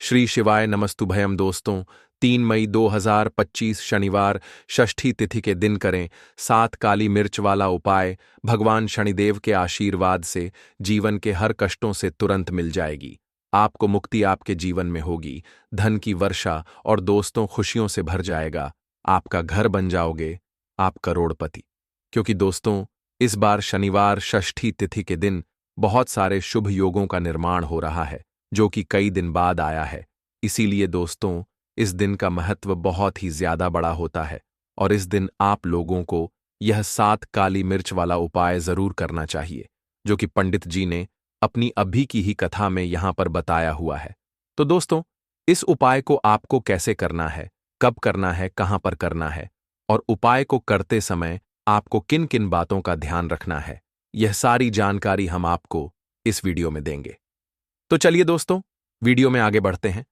श्री शिवाय नमस्तुभयम दोस्तों। 3 मई 2025 शनिवार षष्ठी तिथि के दिन करें 7 काली मिर्च वाला उपाय। भगवान शनिदेव के आशीर्वाद से जीवन के हर कष्टों से तुरंत मिल जाएगी। आपको मुक्ति आपके जीवन में होगी, धन की वर्षा और दोस्तों खुशियों से भर जाएगा। आपका घर बन जाओगे, आप करोड़पति। क्योंकि दोस्तों, इस बार शनिवार षष्ठी तिथि के दिन बहुत सारे शुभ योगों का निर्माण हो रहा है, जो कि कई दिन बाद आया है। इसीलिए दोस्तों, इस दिन का महत्व बहुत ही ज्यादा बड़ा होता है और इस दिन आप लोगों को यह 7 काली मिर्च वाला उपाय जरूर करना चाहिए, जो कि पंडित जी ने अपनी अभी की ही कथा में यहां पर बताया हुआ है। तो दोस्तों, इस उपाय को आपको कैसे करना है, कब करना है, कहां पर करना है और उपाय को करते समय आपको किन किन बातों का ध्यान रखना है, यह सारी जानकारी हम आपको इस वीडियो में देंगे। तो चलिए दोस्तों, वीडियो में आगे बढ़ते हैं।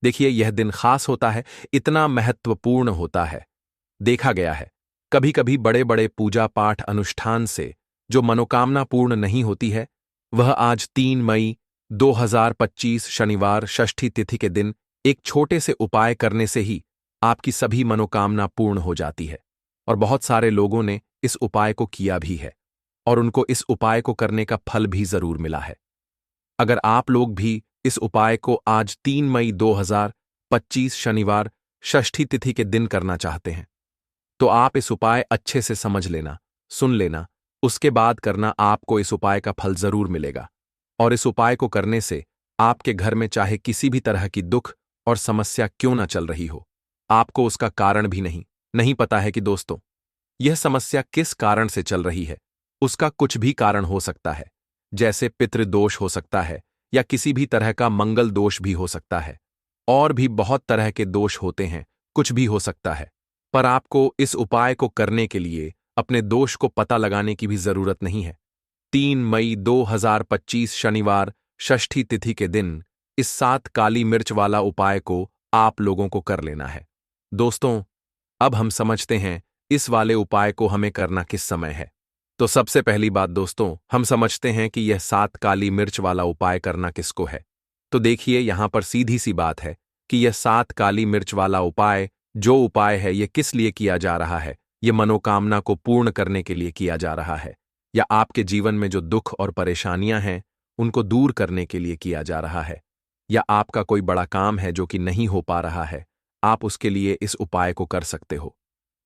देखिए, यह दिन खास होता है, इतना महत्वपूर्ण होता है। देखा गया है, कभी कभी बड़े बड़े पूजा पाठ अनुष्ठान से जो मनोकामना पूर्ण नहीं होती है, वह आज 3 मई 2025 शनिवार षष्ठी तिथि के दिन एक छोटे से उपाय करने से ही आपकी सभी मनोकामना पूर्ण हो जाती है। और बहुत सारे लोगों ने इस उपाय को किया भी है और उनको इस उपाय को करने का फल भी जरूर मिला है। अगर आप लोग भी इस उपाय को आज 3 मई 2025 शनिवार षष्ठी तिथि के दिन करना चाहते हैं, तो आप इस उपाय अच्छे से समझ लेना, सुन लेना, उसके बाद करना। आपको इस उपाय का फल जरूर मिलेगा और इस उपाय को करने से आपके घर में चाहे किसी भी तरह की दुख और समस्या क्यों ना चल रही हो, आपको उसका कारण भी नहीं पता है कि दोस्तों, यह समस्या किस कारण से चल रही है। उसका कुछ भी कारण हो सकता है, जैसे पितृदोष हो सकता है या किसी भी तरह का मंगल दोष भी हो सकता है, और भी बहुत तरह के दोष होते हैं, कुछ भी हो सकता है। पर आपको इस उपाय को करने के लिए अपने दोष को पता लगाने की भी जरूरत नहीं है। 3 मई 2025 शनिवार षष्ठी तिथि के दिन इस 7 काली मिर्च वाला उपाय को आप लोगों को कर लेना है। दोस्तों, अब हम समझते हैं इस वाले उपाय को हमें करना किस समय है। तो सबसे पहली बात दोस्तों, हम समझते हैं कि यह 7 काली मिर्च वाला उपाय करना किसको है। तो देखिए, यहां पर सीधी सी बात है कि यह 7 काली मिर्च वाला उपाय जो उपाय है, यह किस लिए किया जा रहा है। यह मनोकामना को पूर्ण करने के लिए किया जा रहा है, या आपके जीवन में जो दुख और परेशानियां हैं उनको दूर करने के लिए किया जा रहा है, या आपका कोई बड़ा काम है जो कि नहीं हो पा रहा है, आप उसके लिए इस उपाय को कर सकते हो।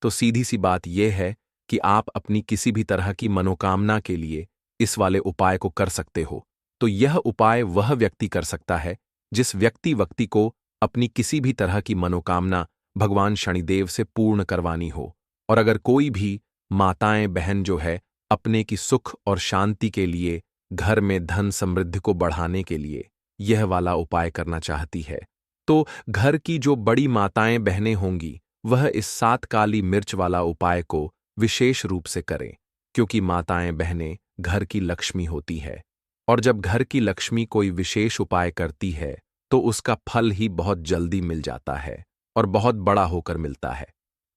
तो सीधी सी बात यह है कि आप अपनी किसी भी तरह की मनोकामना के लिए इस वाले उपाय को कर सकते हो। तो यह उपाय वह व्यक्ति कर सकता है जिस व्यक्ति को अपनी किसी भी तरह की मनोकामना भगवान शनिदेव से पूर्ण करवानी हो। और अगर कोई भी माताएं बहन जो है अपने की सुख और शांति के लिए, घर में धन समृद्धि को बढ़ाने के लिए यह वाला उपाय करना चाहती है, तो घर की जो बड़ी माताएं बहनें होंगी वह इस 7 काली मिर्च वाला उपाय को विशेष रूप से करें, क्योंकि माताएं बहनें घर की लक्ष्मी होती है और जब घर की लक्ष्मी कोई विशेष उपाय करती है तो उसका फल ही बहुत जल्दी मिल जाता है और बहुत बड़ा होकर मिलता है।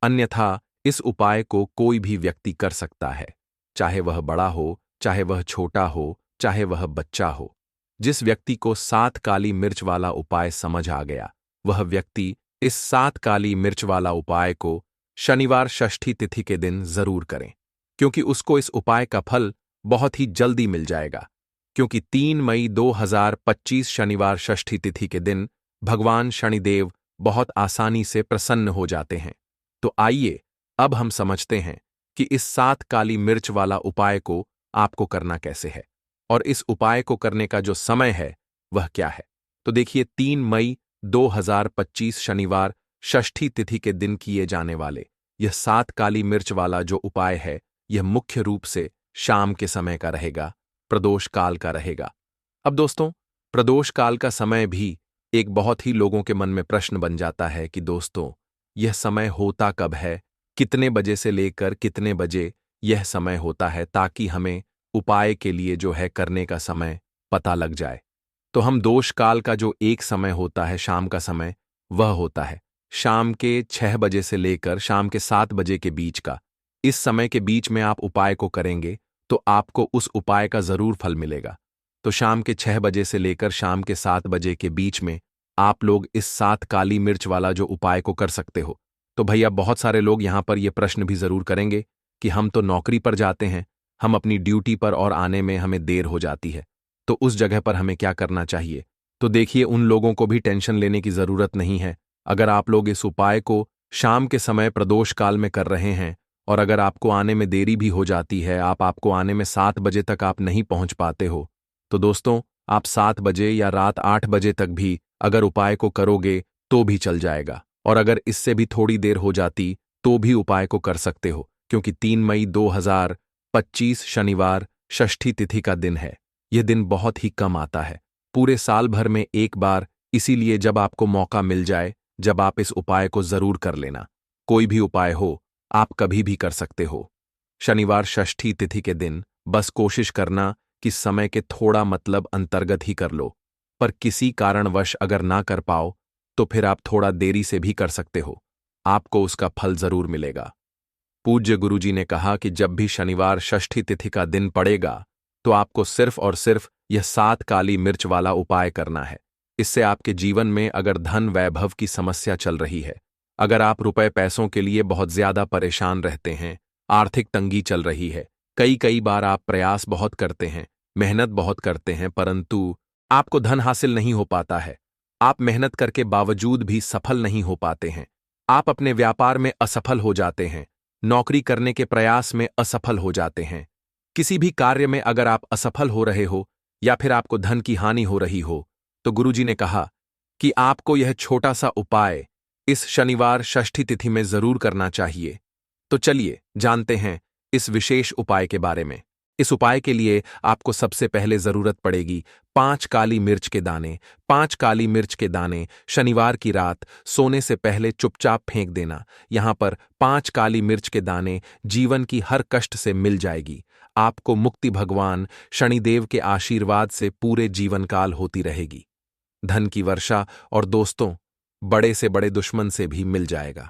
अन्यथा इस उपाय को कोई भी व्यक्ति कर सकता है, चाहे वह बड़ा हो, चाहे वह छोटा हो, चाहे वह बच्चा हो। जिस व्यक्ति को 7 काली मिर्च वाला उपाय समझ आ गया, वह व्यक्ति इस 7 काली मिर्च वाला उपाय को शनिवार षष्ठी तिथि के दिन जरूर करें, क्योंकि उसको इस उपाय का फल बहुत ही जल्दी मिल जाएगा। क्योंकि 3 मई 2025 शनिवार षष्ठी तिथि के दिन भगवान शनिदेव बहुत आसानी से प्रसन्न हो जाते हैं। तो आइए अब हम समझते हैं कि इस 7 काली मिर्च वाला उपाय को आपको करना कैसे है और इस उपाय को करने का जो समय है वह क्या है। तो देखिए, 3 मई 2025 शनिवार षष्ठी तिथि के दिन किए जाने वाले यह 7 काली मिर्च वाला जो उपाय है, यह मुख्य रूप से शाम के समय का रहेगा, प्रदोष काल का रहेगा। अब दोस्तों, प्रदोष काल का समय भी एक बहुत ही लोगों के मन में प्रश्न बन जाता है कि दोस्तों, यह समय होता कब है, कितने बजे से लेकर कितने बजे यह समय होता है, ताकि हमें उपाय के लिए जो है करने का समय पता लग जाए। तो हम दोष काल का जो एक समय होता है, शाम का समय, वह होता है शाम के 6 बजे से लेकर शाम के 7 बजे के बीच का। इस समय के बीच में आप उपाय को करेंगे तो आपको उस उपाय का जरूर फल मिलेगा। तो शाम के 6 बजे से लेकर शाम के 7 बजे के बीच में आप लोग इस 7 काली मिर्च वाला जो उपाय को कर सकते हो। तो भैया बहुत सारे लोग यहाँ पर ये प्रश्न भी जरूर करेंगे कि हम तो नौकरी पर जाते हैं, हम अपनी ड्यूटी पर और आने में हमें देर हो जाती है, तो उस जगह पर हमें क्या करना चाहिए। तो देखिए, उन लोगों को भी टेंशन लेने की जरूरत नहीं है। अगर आप लोग इस उपाय को शाम के समय प्रदोष काल में कर रहे हैं और अगर आपको आने में देरी भी हो जाती है, आपको आने में 7 बजे तक आप नहीं पहुंच पाते हो, तो दोस्तों आप 7 बजे या रात 8 बजे तक भी अगर उपाय को करोगे तो भी चल जाएगा। और अगर इससे भी थोड़ी देर हो जाती तो भी उपाय को कर सकते हो, क्योंकि 3 मई 2025 शनिवार षष्ठी तिथि का दिन है। यह दिन बहुत ही कम आता है, पूरे साल भर में एक बार, इसीलिए जब आपको मौका मिल जाए, जब आप इस उपाय को जरूर कर लेना। कोई भी उपाय हो, आप कभी भी कर सकते हो। शनिवार षष्ठी तिथि के दिन बस कोशिश करना कि समय के थोड़ा मतलब अंतर्गत ही कर लो, पर किसी कारणवश अगर ना कर पाओ तो फिर आप थोड़ा देरी से भी कर सकते हो, आपको उसका फल जरूर मिलेगा। पूज्य गुरुजी ने कहा कि जब भी शनिवार षष्ठी तिथि का दिन पड़ेगा तो आपको सिर्फ और सिर्फ यह 7 काली मिर्च वाला उपाय करना है। इससे आपके जीवन में अगर धन वैभव की समस्या चल रही है, अगर आप रुपए पैसों के लिए बहुत ज्यादा परेशान रहते हैं, आर्थिक तंगी चल रही है, कई कई बार आप प्रयास बहुत करते हैं, मेहनत बहुत करते हैं, परंतु आपको धन हासिल नहीं हो पाता है, आप मेहनत करके बावजूद भी सफल नहीं हो पाते हैं, आप अपने व्यापार में असफल हो जाते हैं, नौकरी करने के प्रयास में असफल हो जाते हैं, किसी भी कार्य में अगर आप असफल हो रहे हो या फिर आपको धन की हानि हो रही हो, तो गुरुजी ने कहा कि आपको यह छोटा सा उपाय इस शनिवार षष्ठी तिथि में जरूर करना चाहिए। तो चलिए जानते हैं इस विशेष उपाय के बारे में। इस उपाय के लिए आपको सबसे पहले जरूरत पड़ेगी 5 काली मिर्च के दाने। 5 काली मिर्च के दाने शनिवार की रात सोने से पहले चुपचाप फेंक देना। यहां पर 5 काली मिर्च के दाने जीवन की हर कष्ट से मिल जाएगी। आपको मुक्ति भगवान शनिदेव के आशीर्वाद से पूरे जीवन काल होती रहेगी। धन की वर्षा और दोस्तों बड़े से बड़े दुश्मन से भी मिल जाएगा।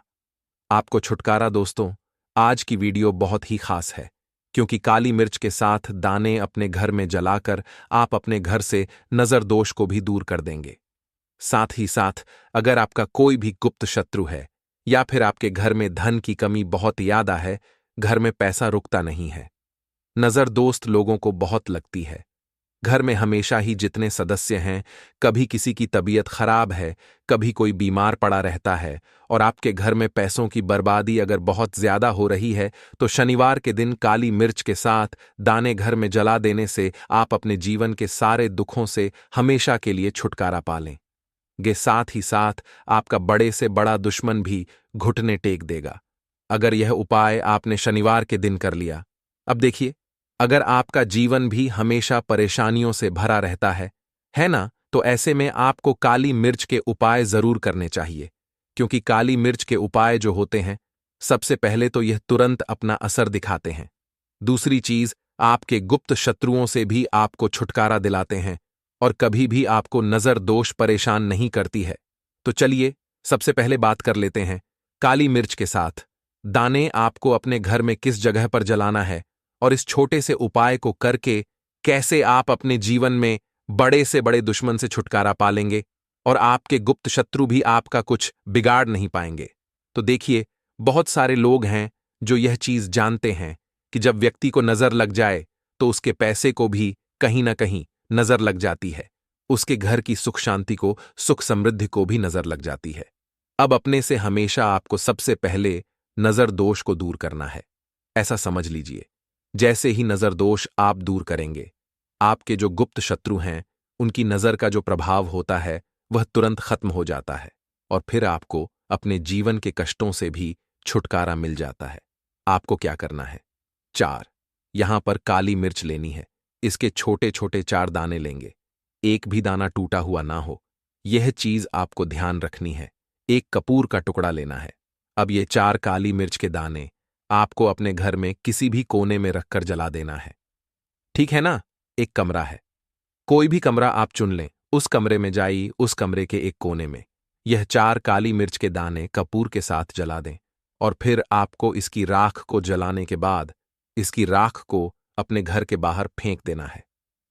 आपको छुटकारा। दोस्तों आज की वीडियो बहुत ही खास है, क्योंकि काली मिर्च के साथ दाने अपने घर में जलाकर आप अपने घर से नजर दोष को भी दूर कर देंगे। साथ ही साथ अगर आपका कोई भी गुप्त शत्रु है या फिर आपके घर में धन की कमी बहुत ज्यादा है, घर में पैसा रुकता नहीं है, नजर दोस्त लोगों को बहुत लगती है, घर में हमेशा ही जितने सदस्य हैं, कभी किसी की तबीयत खराब है, कभी कोई बीमार पड़ा रहता है और आपके घर में पैसों की बर्बादी अगर बहुत ज्यादा हो रही है, तो शनिवार के दिन काली मिर्च के साथ दाने घर में जला देने से आप अपने जीवन के सारे दुखों से हमेशा के लिए छुटकारा पा लेंगे। साथ ही साथ आपका बड़े से बड़ा दुश्मन भी घुटने टेक देगा अगर यह उपाय आपने शनिवार के दिन कर लिया। अब देखिए, अगर आपका जीवन भी हमेशा परेशानियों से भरा रहता है ना, तो ऐसे में आपको काली मिर्च के उपाय जरूर करने चाहिए, क्योंकि काली मिर्च के उपाय जो होते हैं, सबसे पहले तो यह तुरंत अपना असर दिखाते हैं। दूसरी चीज, आपके गुप्त शत्रुओं से भी आपको छुटकारा दिलाते हैं और कभी भी आपको नजर दोष परेशान नहीं करती है। तो चलिए सबसे पहले बात कर लेते हैं काली मिर्च के साथ दाने आपको अपने घर में किस जगह पर जलाना है और इस छोटे से उपाय को करके कैसे आप अपने जीवन में बड़े से बड़े दुश्मन से छुटकारा पा लेंगे और आपके गुप्त शत्रु भी आपका कुछ बिगाड़ नहीं पाएंगे। तो देखिए, बहुत सारे लोग हैं जो यह चीज जानते हैं कि जब व्यक्ति को नजर लग जाए तो उसके पैसे को भी कहीं ना कहीं नजर लग जाती है, उसके घर की सुख शांति को, सुख समृद्धि को भी नजर लग जाती है। अब अपने से हमेशा आपको सबसे पहले नजर दोष को दूर करना है। ऐसा समझ लीजिए, जैसे ही नजर दोष आप दूर करेंगे, आपके जो गुप्त शत्रु हैं उनकी नजर का जो प्रभाव होता है वह तुरंत खत्म हो जाता है और फिर आपको अपने जीवन के कष्टों से भी छुटकारा मिल जाता है। आपको क्या करना है? 4 यहां पर काली मिर्च लेनी है। इसके छोटे छोटे 4 दाने लेंगे, एक भी दाना टूटा हुआ ना हो, यह चीज आपको ध्यान रखनी है। एक कपूर का टुकड़ा लेना है। अब ये 4 काली मिर्च के दाने आपको अपने घर में किसी भी कोने में रखकर जला देना है। ठीक है ना? एक कमरा है, कोई भी कमरा आप चुन लें, उस कमरे में जाइए, उस कमरे के एक कोने में यह 4 काली मिर्च के दाने कपूर के साथ जला दें और फिर आपको इसकी राख को जलाने के बाद इसकी राख को अपने घर के बाहर फेंक देना है।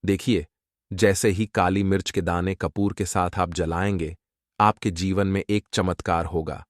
देखिए, जैसे ही काली मिर्च के दाने कपूर के साथ आप जलाएंगे, आपके जीवन में एक चमत्कार होगा।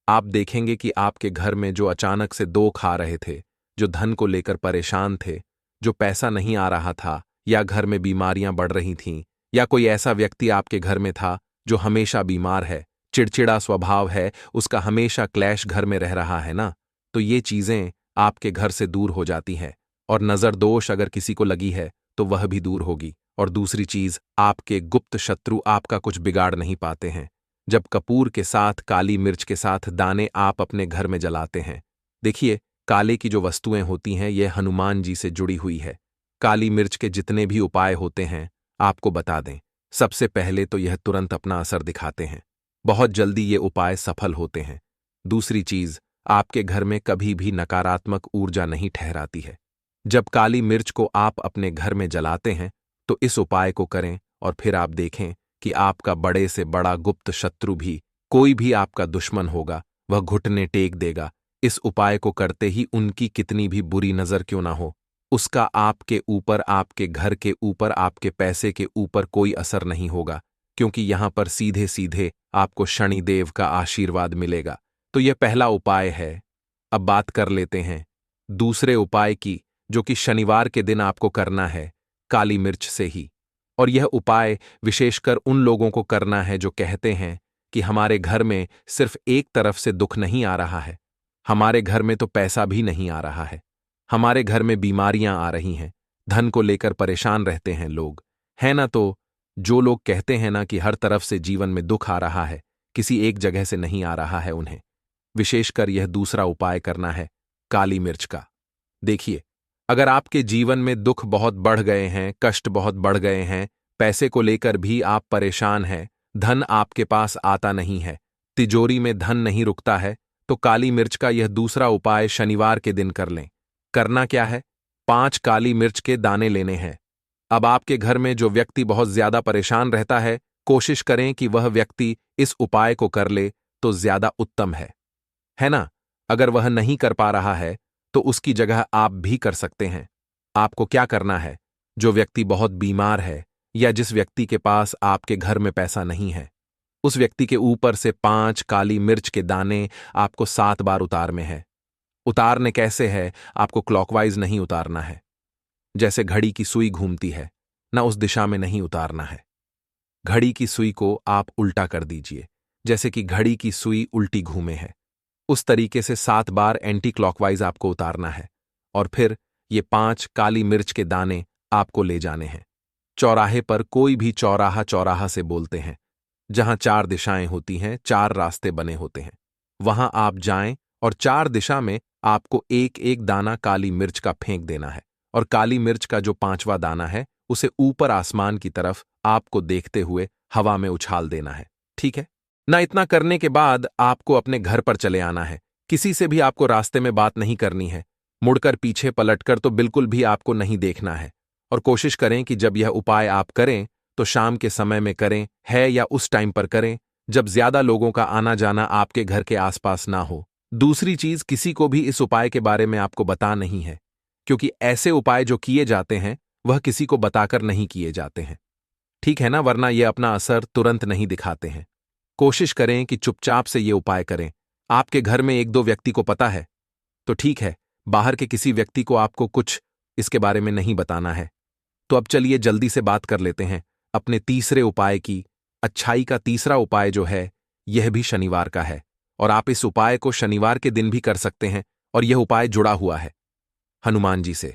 आप देखेंगे कि आपके घर में जो अचानक से दुख आ रहे थे, जो धन को लेकर परेशान थे, जो पैसा नहीं आ रहा था, या घर में बीमारियां बढ़ रही थीं, या कोई ऐसा व्यक्ति आपके घर में था जो हमेशा बीमार है, चिड़चिड़ा स्वभाव है, उसका हमेशा क्लैश घर में रह रहा है ना, तो ये चीजें आपके घर से दूर हो जाती हैं। और नजर दोष अगर किसी को लगी है तो वह भी दूर होगी। और दूसरी चीज, आपके गुप्त शत्रु आपका कुछ बिगाड़ नहीं पाते हैं। जब कपूर के साथ काली मिर्च के साथ दाने आप अपने घर में जलाते हैं, देखिए, काले की जो वस्तुएं होती हैं ये हनुमान जी से जुड़ी हुई है। काली मिर्च के जितने भी उपाय होते हैं आपको बता दें, सबसे पहले तो यह तुरंत अपना असर दिखाते हैं, बहुत जल्दी ये उपाय सफल होते हैं। दूसरी चीज, आपके घर में कभी भी नकारात्मक ऊर्जा नहीं ठहराती है। जब काली मिर्च को आप अपने घर में जलाते हैं तो इस उपाय को करें और फिर आप देखें कि आपका बड़े से बड़ा गुप्त शत्रु भी, कोई भी आपका दुश्मन होगा, वह घुटने टेक देगा। इस उपाय को करते ही उनकी कितनी भी बुरी नजर क्यों ना हो, उसका आपके ऊपर, आपके घर के ऊपर, आपके पैसे के ऊपर कोई असर नहीं होगा, क्योंकि यहां पर सीधे सीधे आपको शनिदेव का आशीर्वाद मिलेगा। तो यह पहला उपाय है। अब बात कर लेते हैं दूसरे उपाय की, जो कि शनिवार के दिन आपको करना है काली मिर्च से ही। और यह उपाय विशेषकर उन लोगों को करना है जो कहते हैं कि हमारे घर में सिर्फ एक तरफ से दुख नहीं आ रहा है, हमारे घर में तो पैसा भी नहीं आ रहा है, हमारे घर में बीमारियां आ रही हैं, धन को लेकर परेशान रहते हैं लोग, है ना। तो जो लोग कहते हैं ना कि हर तरफ से जीवन में दुख आ रहा है, किसी एक जगह से नहीं आ रहा है, उन्हें विशेषकर यह दूसरा उपाय करना है काली मिर्च का। देखिए, अगर आपके जीवन में दुख बहुत बढ़ गए हैं, कष्ट बहुत बढ़ गए हैं, पैसे को लेकर भी आप परेशान हैं, धन आपके पास आता नहीं है, तिजोरी में धन नहीं रुकता है, तो काली मिर्च का यह दूसरा उपाय शनिवार के दिन कर लें। करना क्या है? 5 काली मिर्च के दाने लेने हैं। अब आपके घर में जो व्यक्ति बहुत ज्यादा परेशान रहता है, कोशिश करें कि वह व्यक्ति इस उपाय को कर ले तो ज्यादा उत्तम है ना। अगर वह नहीं कर पा रहा है तो उसकी जगह आप भी कर सकते हैं। आपको क्या करना है? जो व्यक्ति बहुत बीमार है या जिस व्यक्ति के पास आपके घर में पैसा नहीं है, उस व्यक्ति के ऊपर से 5 काली मिर्च के दाने आपको 7 बार उतारने हैं। उतारने कैसे है? आपको क्लॉकवाइज नहीं उतारना है, जैसे घड़ी की सुई घूमती है ना, उस दिशा में नहीं उतारना है। घड़ी की सुई को आप उल्टा कर दीजिए, जैसे कि घड़ी की सुई उल्टी घूमे है, उस तरीके से 7 बार एंटी क्लॉकवाइज आपको उतारना है। और फिर ये 5 काली मिर्च के दाने आपको ले जाने हैं। चौराहे पर, कोई भी चौराहा चौराहा से बोलते हैं, जहां 4 दिशाएं होती हैं, 4 रास्ते बने होते हैं, वहां आप जाएं और 4 दिशा में आपको एक एक दाना काली मिर्च का फेंक देना है। और काली मिर्च का जो 5वां दाना है उसे ऊपर आसमान की तरफ आपको देखते हुए हवा में उछाल देना है, ठीक है ना। इतना करने के बाद आपको अपने घर पर चले आना है। किसी से भी आपको रास्ते में बात नहीं करनी है, मुड़कर पीछे पलटकर तो बिल्कुल भी आपको नहीं देखना है। और कोशिश करें कि जब यह उपाय आप करें तो शाम के समय में करें, है या उस टाइम पर करें जब ज्यादा लोगों का आना जाना आपके घर के आसपास ना हो। दूसरी चीज, किसी को भी इस उपाय के बारे में आपको बता नहीं है, क्योंकि ऐसे उपाय जो किए जाते हैं वह किसी को बताकर नहीं किए जाते हैं, ठीक है ना, वरना यह अपना असर तुरंत नहीं दिखाते हैं। कोशिश करें कि चुपचाप से ये उपाय करें। आपके घर में 1-2 व्यक्ति को पता है तो ठीक है, बाहर के किसी व्यक्ति को आपको कुछ इसके बारे में नहीं बताना है। तो अब चलिए जल्दी से बात कर लेते हैं अपने तीसरे उपाय की। अच्छाई का तीसरा उपाय जो है यह भी शनिवार का है, और आप इस उपाय को शनिवार के दिन भी कर सकते हैं, और यह उपाय जुड़ा हुआ है हनुमान जी से।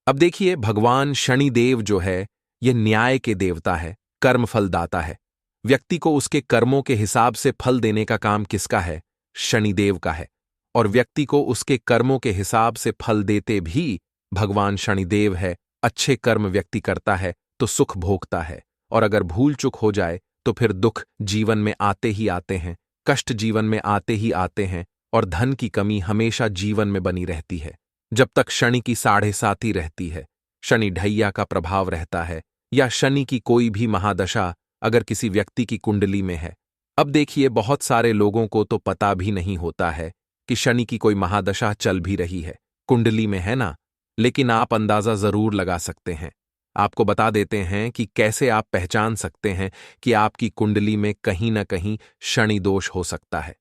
अब देखिए, भगवान शनिदेव जो है यह न्याय के देवता है, कर्मफल दाता है। व्यक्ति को उसके कर्मों के हिसाब से फल देने का काम किसका है? शनिदेव का है। और व्यक्ति को उसके कर्मों के हिसाब से फल देते भी भगवान शनिदेव है। अच्छे कर्म व्यक्ति करता है तो सुख भोगता है, और अगर भूल चूक हो जाए तो फिर दुख जीवन में आते ही आते हैं, कष्ट जीवन में आते ही आते हैं, और धन की कमी हमेशा जीवन में बनी रहती है जब तक शनि की 7.5 रहती है। शनि ढैया का प्रभाव रहता है, या शनि की कोई भी महादशा अगर किसी व्यक्ति की कुंडली में है। अब देखिए, बहुत सारे लोगों को तो पता भी नहीं होता है कि शनि की कोई महादशा चल भी रही है, कुंडली में, है ना, लेकिन आप अंदाजा जरूर लगा सकते हैं। आपको बता देते हैं कि कैसे आप पहचान सकते हैं कि आपकी कुंडली में कहीं ना कहीं शनि दोष हो सकता है।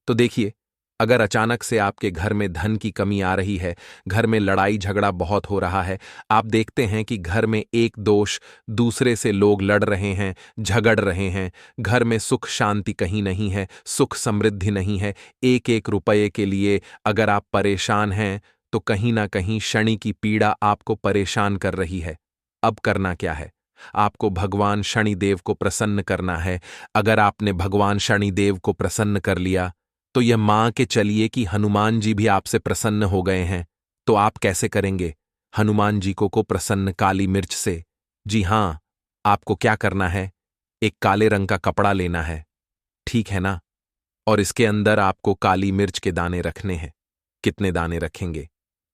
तो देखिए, अगर अचानक से आपके घर में धन की कमी आ रही है, घर में लड़ाई झगड़ा बहुत हो रहा है, आप देखते हैं कि घर में एक दोष दूसरे से लोग लड़ रहे हैं, झगड़ रहे हैं, घर में सुख शांति कहीं नहीं है, सुख समृद्धि नहीं है, एक एक रुपये के लिए अगर आप परेशान हैं, तो कहीं ना कहीं शनि की पीड़ा आपको परेशान कर रही है। अब करना क्या है? आपको भगवान शनिदेव को प्रसन्न करना है। अगर आपने भगवान शनिदेव को प्रसन्न कर लिया, तो यह मान के चलिए कि हनुमान जी भी आपसे प्रसन्न हो गए हैं। तो आप कैसे करेंगे? हनुमान जी को प्रसन्न काली मिर्च से। जी हां, आपको क्या करना है? एक काले रंग का कपड़ा लेना है, ठीक है ना? और इसके अंदर आपको काली मिर्च के दाने रखने हैं। कितने दाने रखेंगे?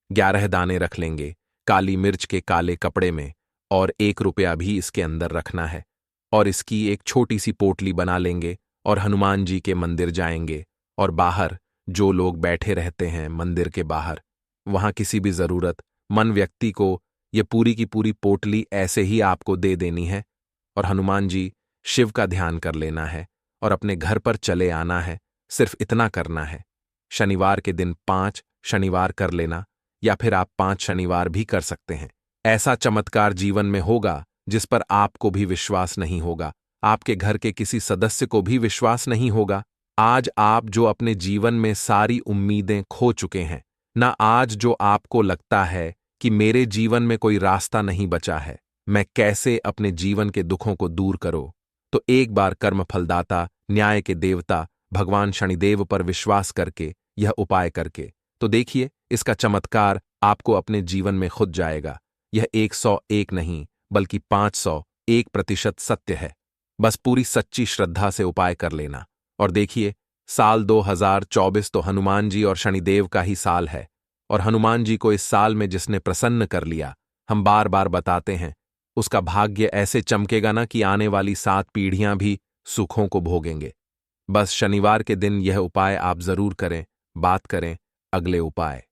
11 दाने रख लेंगे काली मिर्च के काले कपड़े में, और 1 रुपया भी इसके अंदर रखना है। और इसकी एक छोटी सी पोटली बना लेंगे और हनुमान जी के मंदिर जाएंगे, और बाहर जो लोग बैठे रहते हैं मंदिर के बाहर, वहां किसी भी जरूरतमंद व्यक्ति को ये पूरी की पूरी पोटली ऐसे ही आपको दे देनी है। और हनुमान जी शिव का ध्यान कर लेना है और अपने घर पर चले आना है। सिर्फ इतना करना है। शनिवार के दिन 5 शनिवार कर लेना, या फिर आप 5 शनिवार भी कर सकते हैं। ऐसा चमत्कार जीवन में होगा जिस पर आपको भी विश्वास नहीं होगा, आपके घर के किसी सदस्य को भी विश्वास नहीं होगा। आज आप जो अपने जीवन में सारी उम्मीदें खो चुके हैं ना, आज जो आपको लगता है कि मेरे जीवन में कोई रास्ता नहीं बचा है, मैं कैसे अपने जीवन के दुखों को दूर करूं, तो एक बार कर्मफलदाता न्याय के देवता भगवान शनिदेव पर विश्वास करके यह उपाय करके तो देखिए, इसका चमत्कार आपको अपने जीवन में खुद जाएगा। यह 101 नहीं बल्कि 501% सत्य है। बस पूरी सच्ची श्रद्धा से उपाय कर लेना। और देखिए, साल 2024 तो हनुमान जी और शनिदेव का ही साल है, और हनुमान जी को इस साल में जिसने प्रसन्न कर लिया, हम बार बार बताते हैं, उसका भाग्य ऐसे चमकेगा ना कि आने वाली 7 पीढ़ियां भी सुखों को भोगेंगे। बस शनिवार के दिन यह उपाय आप जरूर करें। बात करें अगले उपाय।